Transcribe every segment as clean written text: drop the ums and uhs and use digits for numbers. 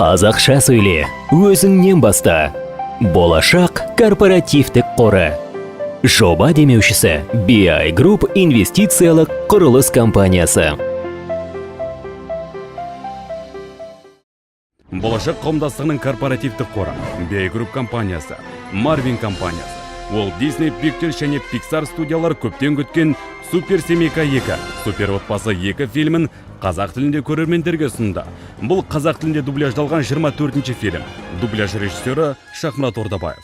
Қазақша сөйле, өзіңнен баста. Болашақ корпоративтік қоры. Жоба демеушісі BI Group инвестициялық құрылыс компаниясы. Болашақ қауымдастығының корпоративтік қоры, BI Group компаниясы, Marvin компаниясы, Walt Disney Pictures және Pixar студиялар көптен күткен Супер Семейка 2, Супер отбасы 2 фильмін қазақ тілінде көрермендерге ұсынды. Бұл қазақ тілінде дубляждалған 24-ші фильм. Дубляж режиссері Шахмрат Ордабаев.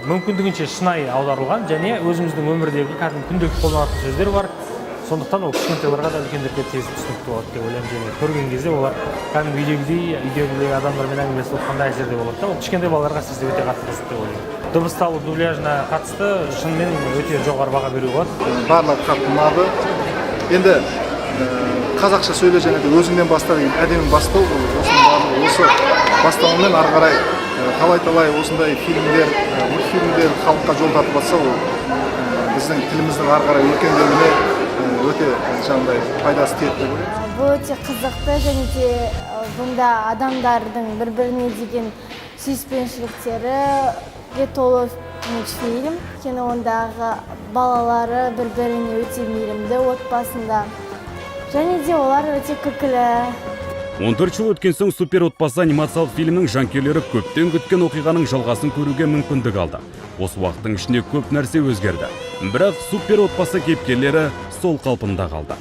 Мүмкіндігінше шынайы аударылған және өзіміздің өмірдегі кәдімгі күнделікті қолданатын сөздер бар. Сондықтан ол кішкентайларға да үлкендерге тез түсінікті болады деп ойлаймын. Және көрген кезде олар кәдімгі үйдегідей адамдармен әңгімелесіп отқандай әсерде болады да. Ол кішкентай балаларға әсіресе өте қатты қызық деп ойлаймын. Дыбысталу дубляжына қатысты шынымен өте жоғары баға беруге болады. Барлығы қатты ұнады. Енді қазақша сөйле және де өзіңнен баста деген әдемі бастау. Осы бастауымен ары қарай талай осындай фильмдер, мультфильмдер халыққа жол тартып жатса, ол біздің тіліміздің ары қарай өркендеуіне өте жаңағыдай пайдасы тиеді деп ойлаймын. Бұл өте қызықты және де бұнда адамдардың бір-біріне деген сүйіспеншіліктері толы мультфильм. Өйткені ондағы балалары бір-біріне өте мейірімді отбасында. Және де олар өте күлкілі. 14 жыл өткен соң Супер отбасы анимациялық фильмнің жанкүйерлері көптен күткен оқиғаның жалғасын көруге мүмкіндік алды. Осы уақыттың ішінде көп нәрсе өзгерді. Бірақ Супер отбасы кейіпкерлері сол қалпында қалды.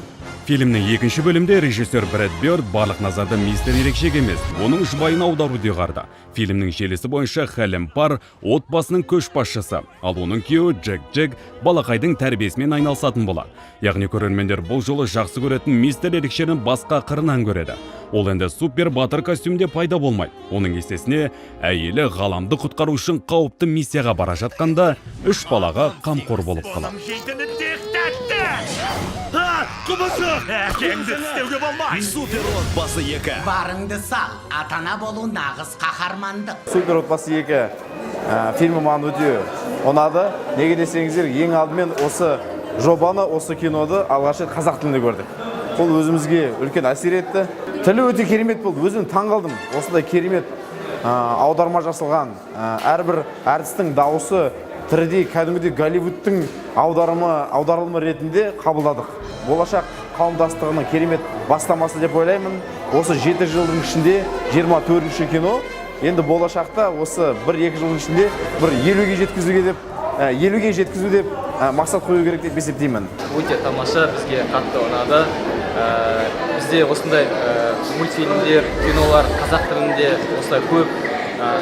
Фильмнің екінші бөлімде режиссер Брэд Бёрд барлық назарды мистер ерекшек емес, оның жұбайын аударуды ұйғарды. Фильмнің желісі бойынша Хелен Парр отбасының көшбасшысы, ал оның күйеуі Джек балақайдың тәрбиесімен айналысатын болады. Яғни көрермендер бұл жолы жақсы көретін мистер ерекшені басқа қырынан көреді. Ол енді супер батыр костюмде пайда болмайды. Оның есесіне әйелі ғаламды құтқару үшін қауіпті миссияға бара жатқанда 3 балаға қамқор болып қалады. Супер отбасы 2. Барыңды сал, атана болу нағыз қаһармандық. Супер отбасы 2 фильмі маған өте ұнады. Неге десеңіздер, ең алдымен осы жобаны, осы киноды алғаш рет қазақ тілінде көрдік. Бұл өзімізге үлкен әсер етті. Тілі өте керемет болды. Өзім таң қалдым. Осындай керемет аударма жасалған. Әрбір әртістің дауысы тірідей кәдімгідей Голливудтың аударылымы ретінде қабылдадық. Болашақ қауымдастығының керемет бастамасы деп ойлаймын. Осы 7 жылдың ішінде 24-ші кино. Енді болашақта осы 1-2 жылдың ішінде бір 50-ге жеткізу деп мақсат қою керек деп есептеймін. Өте тамаша, бізге қатты ұнады. Бізде осындай мультфильмдер, кинолар қазақ тілінде осылай көп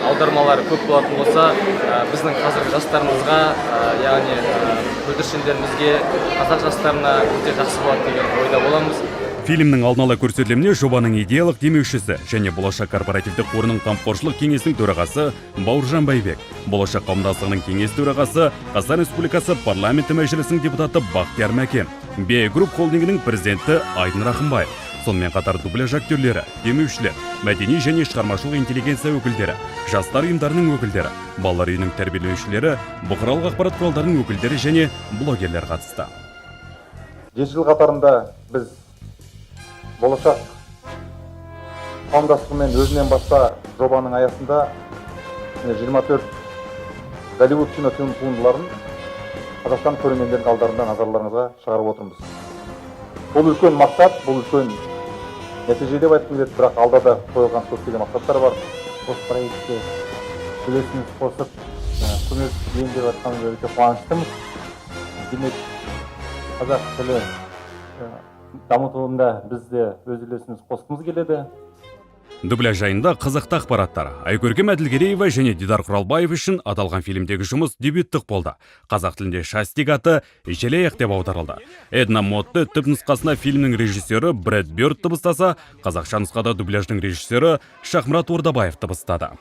аудармалар көп болатын болса, біздің қазіргі жастарымызға, яғни бүлдіршіндерімізге, қазақ жастарына өте жақсы болады деген ойда боламыз. Фильмнің алдын ала көрсетіліміне жобаның идеялық демеушісі және Болашақ корпоративтік қорының қамқоршылық кеңесінің төрағасы Бауыржан Байбек, Болашақ қауымдастығының кеңес төрағасы, Қазақстан Республикасы парламенті мәжілісінің депутаты Бақтияр Мәкен, BI Group холдингінің президенті Айдын Рахымбаев, сонымен қатар дубляж актерлері, демеушілер, мәдени және шығармашылық интеллигенция өкілдері, жастар ұйымдарының өкілдері, балалар үйінің тәрбиеленушілері, бұқаралық ақпарат құралдарының өкілдері және блогерлер қатысты. 7 жыл қатарында біз Болашақ қауымдастығымен өзінен баста жобаның аясында 24 Голливуд кинофильм туындыларын Қазақстан көрермендерінің алдарында назарларыңызға шығарып отырмыз. Бұл үлкен мақсат, бұл үлкен нәтиже деп айтқым келеді, бірақ алда да қойылған көптеген мақсаттар бар. Осы проектке үлесіміз қосып, көмек еңбек атқанымызға өте қуаныштымыз. Демек, қазақ тілі дамытуында біз де өз үлесіміз қосқымыз келеді. Дубляж жайында қызықты ақпараттар. Айкөркем Әділгереева және Дидар Құралбаев үшін аталған фильмдегі жұмыс дебюттік болды. Қазақ тілінде Шастик аты желаяқ деп аударылды. Эдна Мотты түпнұсқасына фильмнің режиссері Брэд Бёрд дыбыстаса, қазақша нұсқада дубляждың режиссері Шахмрат Ордабаев дыбыстады.